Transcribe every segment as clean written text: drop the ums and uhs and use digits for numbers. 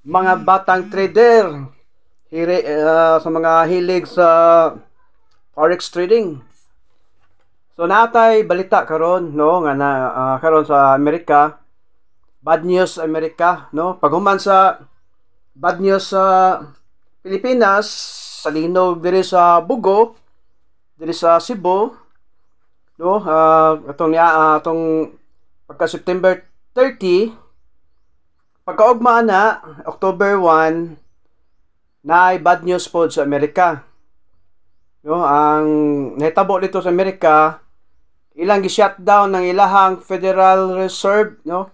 mga batang trader sa mga hilig sa forex trading. So natay balita karon no nga na karon sa Amerika, bad news Amerika no. Paghuman sa bad news sa Pilipinas, sa linog diri sa Bugo, diri sa Cebu no, atong pagka September 30 pagkaugma na October 1 na bad news pod sa Amerika. No, ang nahitabo dito sa Amerika, ilang gi-shutdown ng ilahang Federal Reserve, no?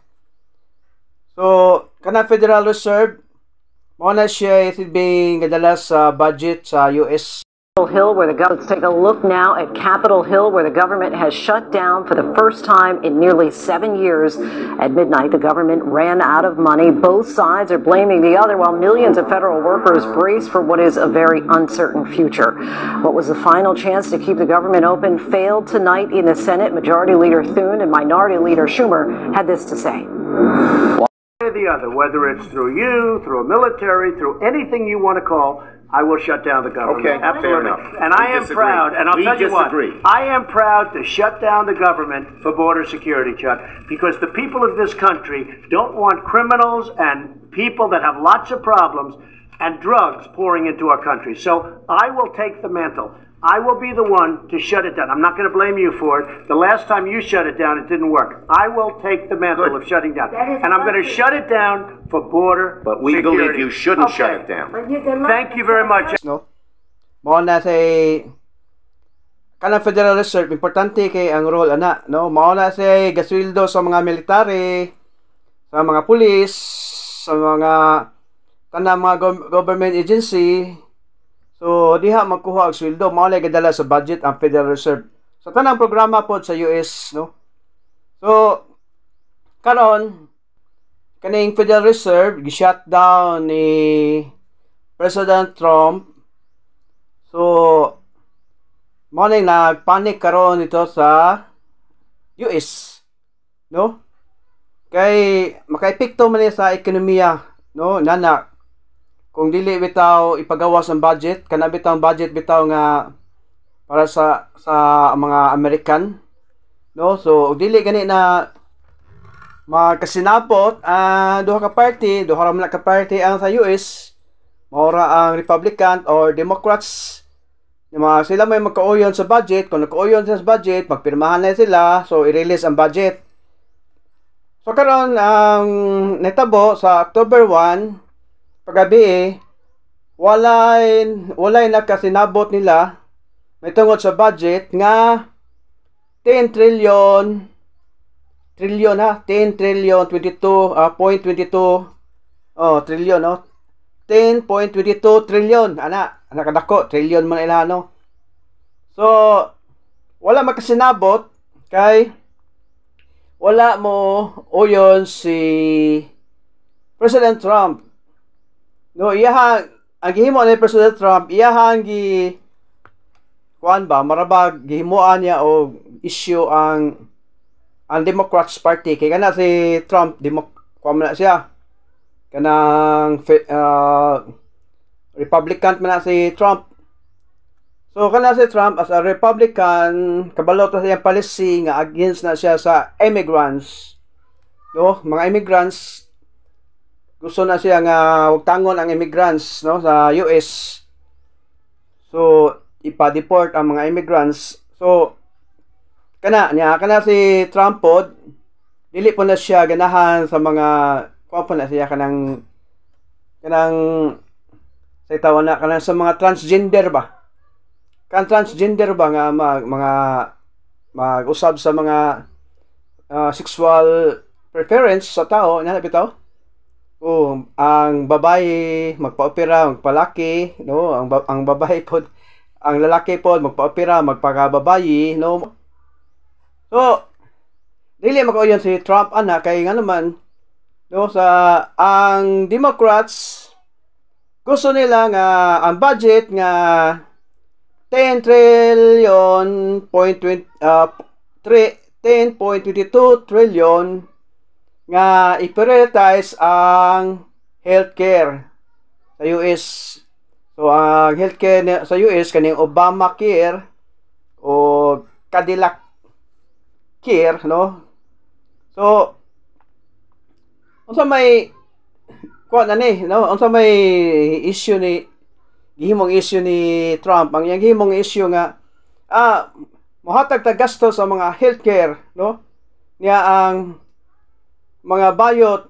So, kana Federal Reserve mo na siya being gadala sa budget sa US. Hill, where the let's take a look now at Capitol Hill, where the government has shut down for the first time in nearly 7 years. At midnight, the government ran out of money. Both sides are blaming the other, while millions of federal workers brace for what is a very uncertain future. What was the final chance to keep the government open failed tonight in the Senate. Majority Leader Thune and Minority Leader Schumer had this to say. The other, whether it's through you, through a military, through anything you want to call, I will shut down the government. Okay, absolutely. fair enough. And I am proud, and I'll tell you what, I am proud to shut down the government for border security, Chuck, because the people of this country don't want criminals and people that have lots of problems and drugs pouring into our country. So I will take the mantle. I will be the one to shut it down. I'm not going to blame you for it. The last time you shut it down, it didn't work. I will take the mantle of shutting down. And I'm going to shut it down for border But we security. believe you shouldn't shut it down. Thank you very much. No? Mao na say kanang Federal Reserve importante kay ang role ana no. Mao na say gasweldo sa mga military, sa mga pulis, sa mga tanang mga government agency. So diha magkuha og sweldo, mao lay gadala sa budget ang Federal Reserve sa tanang programa pod sa US no. So karon kaning Federal Reserve gi-shut down ni President Trump. So mao na nagpanic karon ito sa US no. Kay makaepekto man sa ekonomiya no nana. Kung dili bitaw ipagawas ang budget, kana bitaw ang budget bitaw nga para sa mga American, no? So dili gani na makasinabot duha ka party, duha ra man ka party ang sa US, maura ang Republican or Democrats. Sila may magkauyon sa budget, kung nagkauyon sa budget, magpirmahan na sila, so i-release ang budget. So karon ang netabo sa October 1 paggabi walay nakasinabot nila may tungod sa budget nga 10 trillion 22.22 trillion no 10.22 trillion ana kadako trillion man ila no. So wala makasinabot kay wala mo uyon si President Trump. No, iyahang ang gihimo ni President Trump, iyahang kuan ba marabag gihimuan niya og issue ang Democrats Party kay kana si Trump kuan man na siya kanang Republican man na si Trump. So kana si Trump as a Republican kabalo ta siyang policy nga against na siya sa immigrants. No, mga immigrants gusto na siya nga huwag tangon ang immigrants no sa US. So ipa-deport ang mga immigrants. So kana si Trump pod dili po na siya ganahan sa mga kuan na siya kanang sa tawon na kanang sa mga transgender ba. Kan transgender ba nga mga mag-usab sa mga sexual preference sa tao, ina bitaw? Ang babae magpa-opera, magpalaki, no? Ang babae pod, ang lalaki pod magpa-opera, magpakababayi, no? So, dili makauyon si Trump ana kay nga naman no sa ang Democrats gusto nila nga ang budget nga 10 trillion 10.22 trillion nga i-prioritize ang healthcare sa US. So ang healthcare sa US kaning Obamacare o Cadillac Care, no? So unsa may kuan ani, no? Unsa may issue ni gihimong issue ni Trump? Ang iyang gihimong issue nga mohatag ta gasto sa mga healthcare, no? Niya ang mga bayot,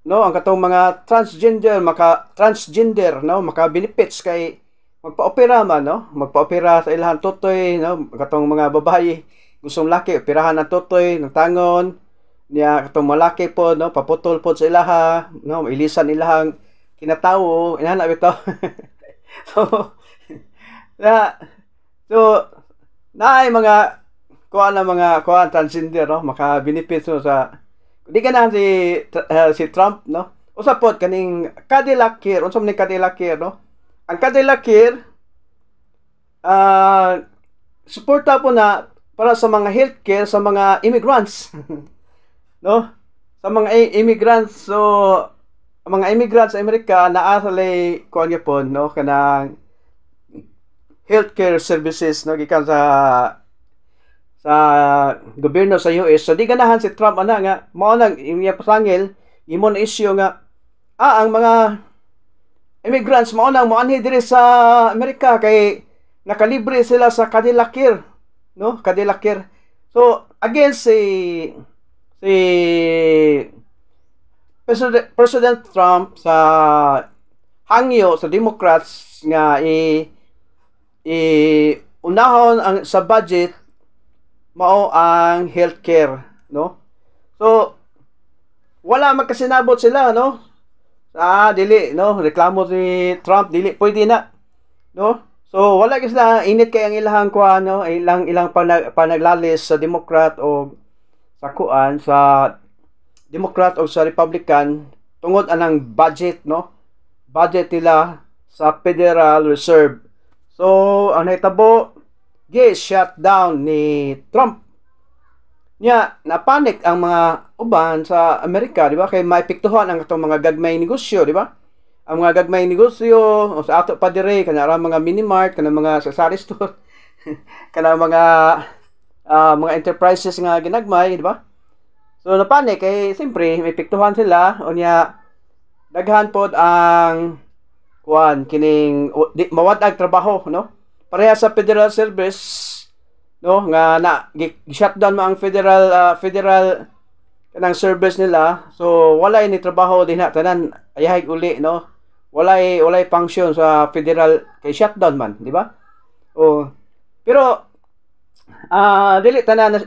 no, ang katong mga transgender, no, maka benefits kay magpa-opera man, no, magpa-opera sa ilahan tutoy, no, katong mga babae gustong laki operahan ang tutoy ng tangon niya, katong malaki po, no, paputol po sa ilaha, no, ilisan ilahang kinatawo, inana bitaw. so naay mga kuan transgender, no, maka benefits mo sa di ganahan si Trump, no? Usa pod kaning Cadillac Care, unsa man ni Cadillac Care, no? Ang Cadillac Care suporta po na para sa mga healthcare sa mga immigrants. No? Sa mga immigrants, so ang mga immigrants sa Amerika naa sa lay kuan gyapon, no, kanang healthcare services, no, gikan sa gobyerno sa US. So di ganahan si Trump ana nga mao nang iya pasangil imo na issue nga ang mga immigrants mao nang moanhi diri sa Amerika kay nakalibre sila sa Cadillac Care, no? Cadillac Care. So against si President Trump sa hangyo sa Democrats nga unahon ang sa budget mao ang healthcare, no? So wala magkasinabot sila, no? Dili, no, reklamo si Trump dili pwede na, no? So wala gyud sila init kay ang ilahang kuan, no, ilang panaglalis sa Democrat o sa kuan sa Democrat o sa Republican tungod anang budget, no? Budget nila sa Federal Reserve. So ang nahitabo shut down ni Trump. Nya napanik ang mga uban sa Amerika, di ba? Kay maepektuhan ang atong mga gagmay negosyo, di ba? Ang mga gagmay negosyo o sa ato pa dire kana mga mini mart, kana mga sari store, kana mga enterprises nga ginagmay, di ba? So napanik kay siyempre may epektuhan sila unya daghan pod ang kuan kining mawadag trabaho, no? Pareha sa federal service, no, nga shutdown mo ang federal kanang service nila. So walay ni trabaho din tanan ayahay uli, no, walay function sa federal kay shutdown man, di ba? Pero dili tanan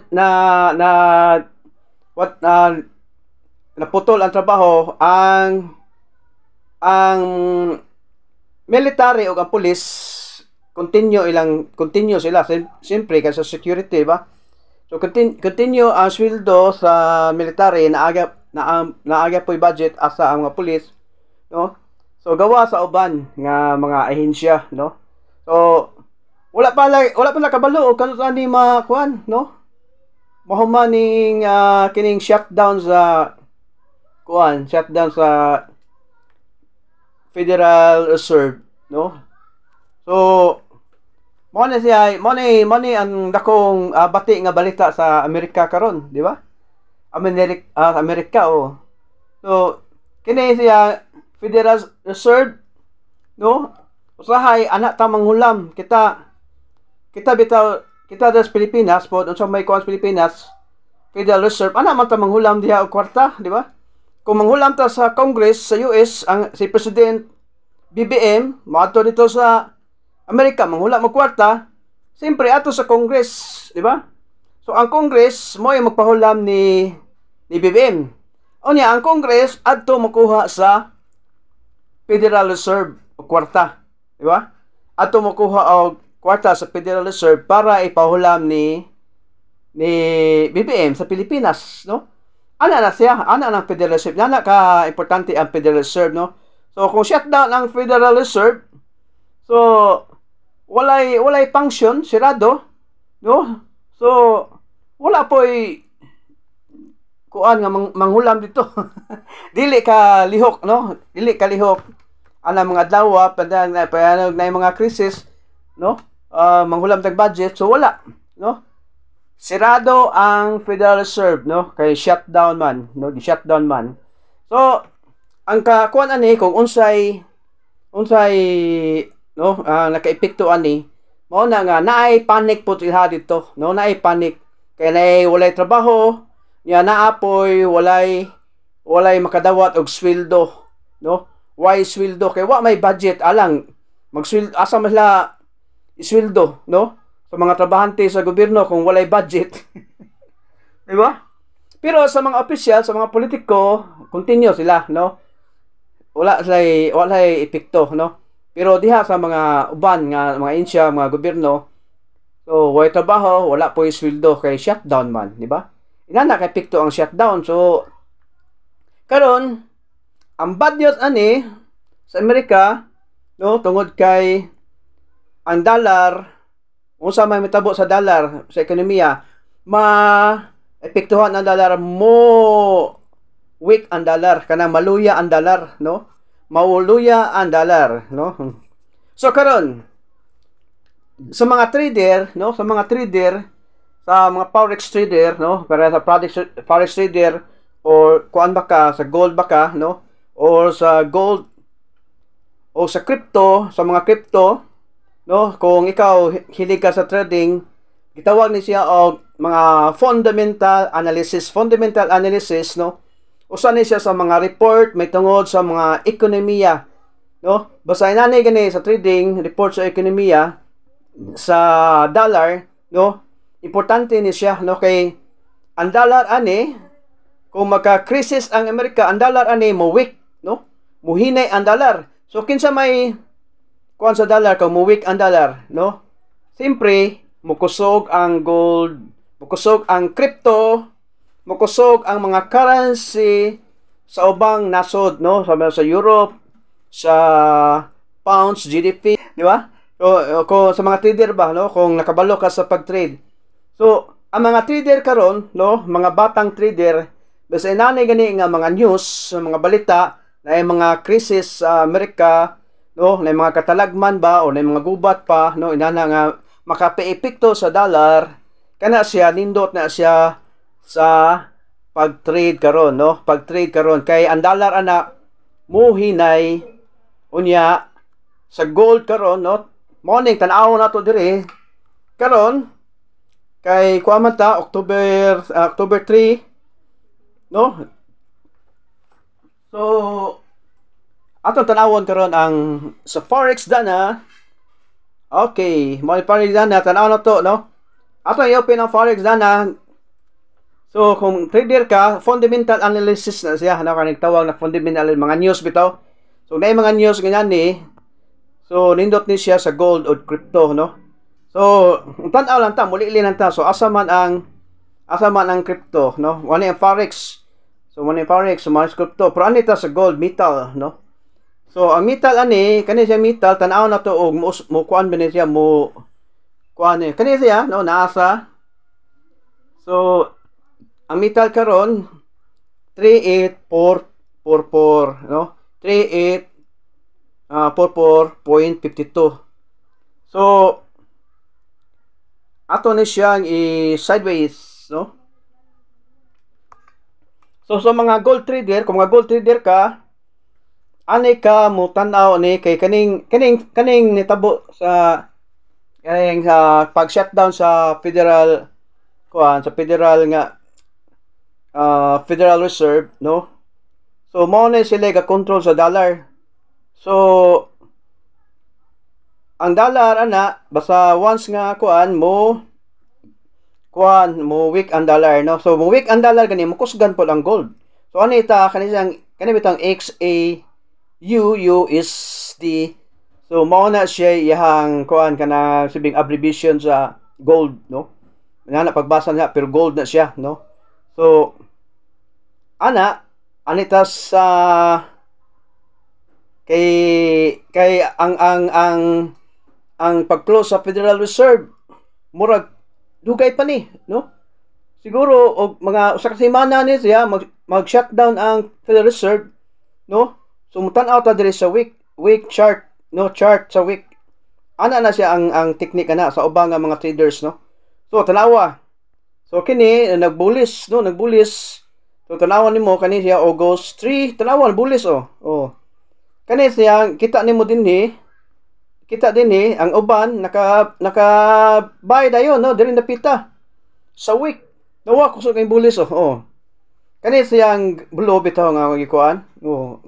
naputol ang trabaho ang military o ang police continue sila siyempre kasi sa security, ba? So continue ang sweldo sa military naaga po budget asa ang mga police, no? So gawa sa uban nga mga ahensya, no? So wala pa kabalo og kanus ani makuan, no? Mahumaning kining shutdown sa Federal Reserve, no? So mo ni ang dakong bati nga balita sa Amerika karon, di ba? Amerika, oh. So kini siya Federal Reserve, no? Usahay anak ta manghulam kita sa Pilipinas pod unsa may kuan sa Pilipinas Federal Reserve ana man ta manghulam diha og kwarta, di ba? Kung manghulam ta sa Congress sa US ang si President BBM moadto dito sa Amerika manghula mo kwarta, siyempre ato sa Congress, di ba? So ang Congress mo ay magpahulam ni BBM. Unya ang Congress adto makuha sa Federal Reserve o kwarta, di ba? Adto makuha og kwarta sa Federal Reserve para ipahulam ni BBM sa Pilipinas, no? Ana ng Federal Reserve, ana ka importante ang Federal Reserve, no? So kung shutdown ang Federal Reserve, so walay function, sirado, no? So wala kuan nga manghulam dito. Dili ka lihok, no? Dili ka lihok. Ana mga adlaw padang na mga krisis, no? Manghulam tag budget, so wala, no? Sirado ang Federal Reserve, no? Kay shutdown man, no? Gi-shutdown man. So ang kuan ani kung unsay no, nakaepekto ani, mao na nga naay panic po sila dito, no? Naay panic kay walay trabaho, nya naapoy walay makadawat og sweldo, no? Why sweldo? Kay wa may budget alang magsweldo asa man sila isweldo, no? Sa mga trabahante sa gobyerno kung walay budget. Di ba? Pero sa mga opisyal, sa mga politiko, continue sila, no? Wala epekto, no? Pero diha sa mga uban nga mga insya, mga gobyerno, so way trabaho, wala po isweldo kay shutdown man, di ba? Inana kay epekto ang shutdown. So karon ang bad news ani sa Amerika, no, tungod kay ang dollar, unsa may mitabo sa dollar sa ekonomiya, epektuhan ang dollar mo weak ang dollar, kanang maluya ang dollar, no? Mauluya ang dollar, no? So karon sa mga trader, no, sa mga forex trader, no, para sa forex trader or kuan baka sa gold baka, no, or sa gold o sa crypto, sa mga crypto, no, kung ikaw hilig ka sa trading, gitawag ni siya og mga fundamental analysis, no. Usa ni siya sa mga report may tungod sa mga ekonomiya, no. Basahin nanay gani sa trading report sa ekonomiya sa dollar, no. Importante ni siya, no, kay ang dollar ani kung magka-crisis ang Amerika, ang dollar ani mo weak, no. Muhinay ang dollar. So kinsa may kuan sa dollar kung mo weak ang dollar, no. Siyempre mukusog ang gold, mukusog ang crypto, mukusog ang mga currency sa ubang nasod, no, sa Europe, sa pounds, GDP, di ba? So, kung sa mga trader ba, no, kung nakabalo ka sa pag-trade. So, ang mga trader karon, no, mga batang trader, basta inanay gani nga mga news, mga balita na yung mga krisis sa Amerika, no, na mga katalagman ba o na mga gubat pa, no, inana nga makapeepekto sa dollar, kana siya nindot na siya sa pag-trade karon, no? Pag-trade karon kay ang dollar ana muhinay unya sa gold karon, no? Morning tan-aw na to dire karon kay kuaman ta October 3, no? So atong tan-awon karon ang sa forex dana. Okay, mo forex dana tan-aw na to, no? Atong i-open ang forex dana. So, kung trader ka, fundamental analysis na siya, ano ka nagtawag na fundamental, mga news bitaw. So, na mga news ganyan ni, so, nindot ni siya sa gold o crypto, no? So, tanaw lang ta, muli lang ta. So, asa man ang crypto, no? Wala yung forex. So, wala yung forex, so, mga crypto. Pero ano ito sa gold, metal, no? So, ang metal ani, kani siya metal, tanaw na to, o kuan ba siya, kuan eh. Kani siya, no? Nasa. So, ang metal karon 38444, no? 3844.52. So ato ni siyang i-sideways, no? So sa mga gold trader, kung mga gold trader ka, ani ka mo tan-aw ni kay kaning nitabo sa pag-shutdown sa federal nga Federal Reserve, no? So mao na sila ga-control sa dollar. So ang dollar ana basta once nga mo weak ang dollar, no? So mo weak ang dollar gani mo kusgan po ang gold. So ano ita kani bitang XAUUSD. So mao na siya iyang kana sibing abbreviation sa gold, no? Nga pagbasa niya pero gold na siya, no? So anita sa kay ang pag-close sa Federal Reserve murag dugay pa ni, no? siguro og mga usa ka semana ni siya mag-shutdown ang Federal Reserve, no? So mutan-aw ta diri sa week chart, no, chart sa week. Ana na siya ang technique ana sa ubang nga mga traders, no. So tanawa. So kini nagbulis, no, nagbulis. So tanawan nimo kani siya August 3, tanawan bulis oh. Oh. Kani siya kita nimo dinhi. Kita dinhi ang uban naka buy dayon, no, diri napita sa week. Nawa ko sa kay bulis oh. Oh. Kani siyang blue bitaw nga akong gikuan. Oh.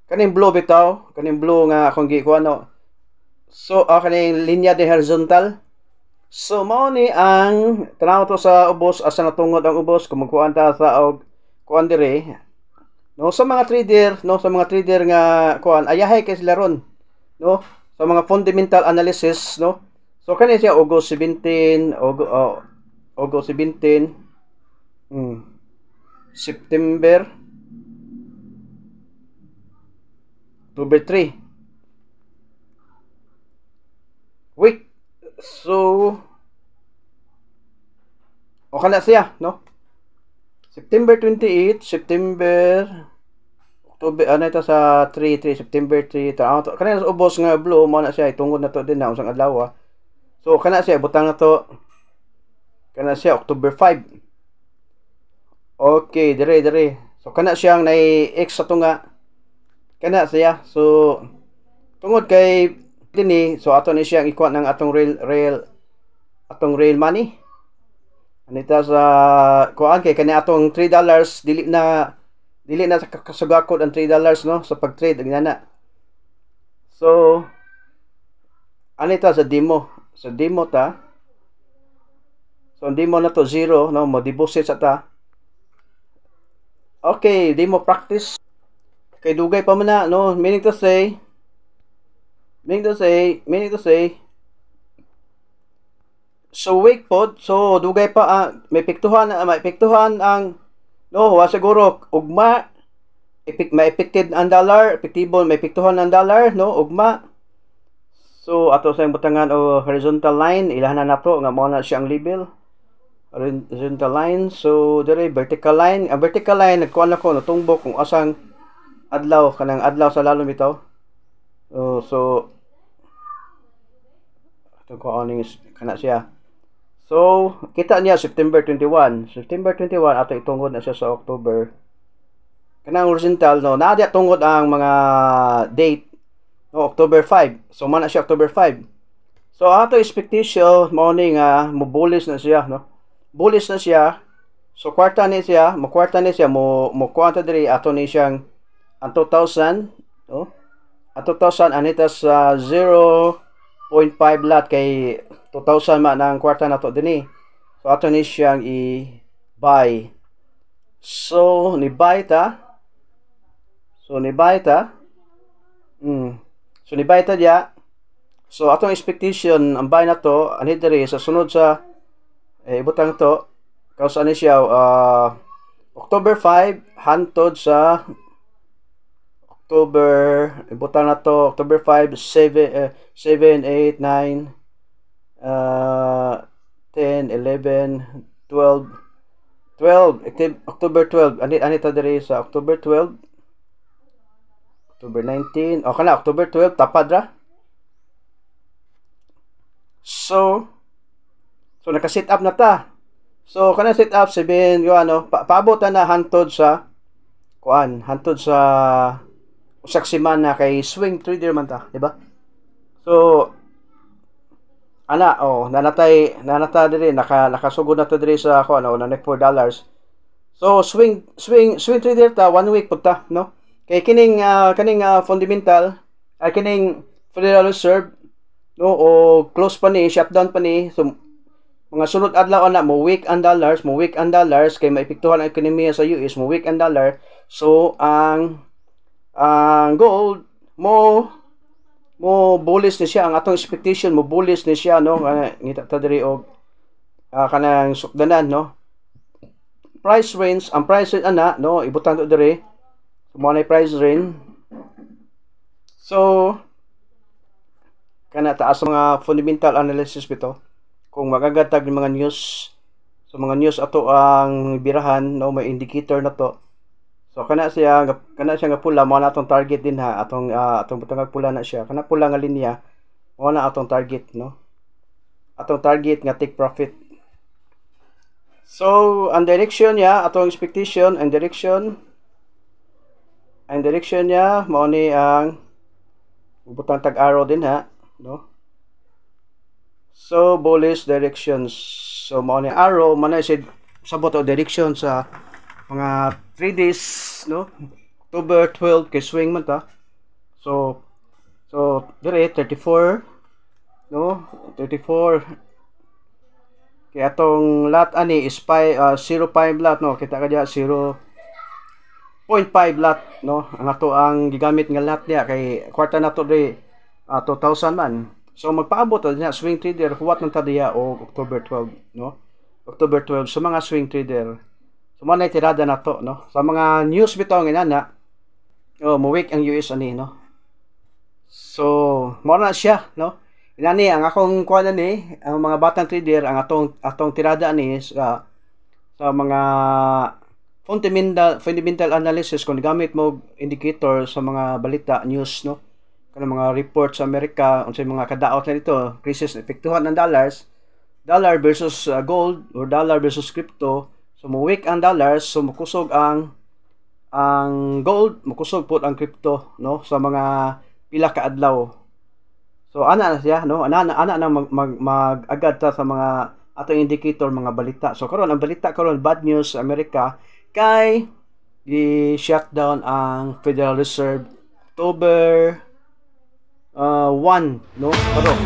Kaning blue bitaw, kaning blue nga akong gikuan no. So kaning linya de horizontal. So mao ni ang tanaw to sa ubos asa natungod ang ubos kung magkuan ta sa og kuan dire. No sa mga trader, no sa mga trader nga kuan ayahay kay sila ron. No sa mga fundamental analysis, no. So kani siya August 17, August 17. September, October 3. Week. So, o kana siya, no? September 28, September, October, ano ito sa 3, September 3. Kana sa ubos nga blue, mo na siya, itungod na to din na, usang adlaw. So, kana siya, butang na to, kana siya, October 5. Okay, dire. So kana siyang nai-X sa tunga. Kana siya. So tungod kay dinhi, so ato ni siyang ikuha ng atong real money. Anita sa kuan kay kani atong $3 dili na sa kasugakod ang $3 no sa pag-trade ngana. So anita sa demo. Sa demo ta. So demo na to 0 no, mo deposit sa ta. Okay, di mo practice. Kay dugay pa man na, no? Meaning to say, so weak pod, so dugay pa may piktuhan ang no, wa siguro ugma may affected ang dollar, epektibo may piktuhan ang dollar, no, ugma. So ato sa butangan o horizontal line, ilahan na nato nga mao na siyang level. Horizontal line, so dire vertical line. Ang vertical line nagkuan ako natumbok kung asang adlaw kanang adlaw sa lalom bitaw. So ato ko aning kana siya. So kita niya September 21 ato itungod na siya sa October. Kanang horizontal no, naa diya tungod ang mga date no, October 5. So man na siya October 5. So ato expectation mao ni nga mobulis na siya no. Bullish na siya. So kwarta ni siya, mo kuanta diri ato ni siyang ang 2,000, no? Ang 2,000 anita sa 0.5 lot kay 2,000 man ang kwarta nato dinhi. So ato ni siyang i-buy. So ni buy ta. So ni buy ta dia. So atong expectation ang buy na to ani diri sa sunod sa ibutang to kaus ani siya October 5 hantod sa October ibutang na to October 5 7 8 9 10 11 12 October 12 ani ta diri sa October 12 October 19 o kana October 12 tapad ra. So naka-set up na ta. So kana set up 7 yo ano paabot na hantod sa usak semana kay swing trader man ta, di ba? So nanata diri nakasugod na to diri sa na $4. So swing trader ta 1 week pud ta, no? Kay kining fundamental kining Federal Reserve no o close pa ni, shutdown pa ni. So mga sunod adlaw na mo weak ang dollars kay maepektuhan ang ekonomiya sa US, mo weak ang dollar. So ang gold mo bullish ni siya, ang atong expectation mo bullish ni siya, no? Ngita ta diri og kanang sukdanan, no? Price range, ang price range ana, no, ibutang to diri. Mo na price range. So kana taas mga fundamental analysis bito. Kung magagatag ng mga news So mga news ato ang birahan, no, may indicator na to. So kana siya nga pula mo na atong target din ha, atong butang pula na siya. Kana pula nga linya mo na atong target, no. Atong target nga take profit. So ang direction niya, atong expectation and direction niya mao ni ang butang tag arrow din ha, no. So bullish directions. So mao ni arrow man sa sabot o direction sa mga 3 days, no. October 12 kay swing man ta. So dire 34, no, 34 kay atong lot ani is 0.5 lot, no. Kita ka diya 0.5 lot, no. Ang ato ang gigamit nga lot niya kay kwarta na to dire 2,000 man. So magpaabot na swing trader huwat ng tadiya o October 12, no. October 12 so mga swing trader. So mo na tirada na to, no. Sa mga news bitaw nga inana, mo-weak ang US ani, no. So mo na siya, no. Inani ang akong kuan ni, ang mga batang trader ang atong tirada ni sa mga fundamental analysis kung gamit mo indicator sa mga balita news, no. Kanang mga report sa Amerika unsay mga kadaot na dito, crisis epektuhan ng dollar versus gold or dollar versus crypto. So mo-weak ang dollar, so mukusog ang gold, mukusog pud ang crypto, no, sa mga pila ka adlaw. So ana na siya, no, ana na mag-agad ta sa mga atong indicator, mga balita. So karon ang balita karon bad news sa Amerika kay i-shutdown ang Federal Reserve October 1, no, karon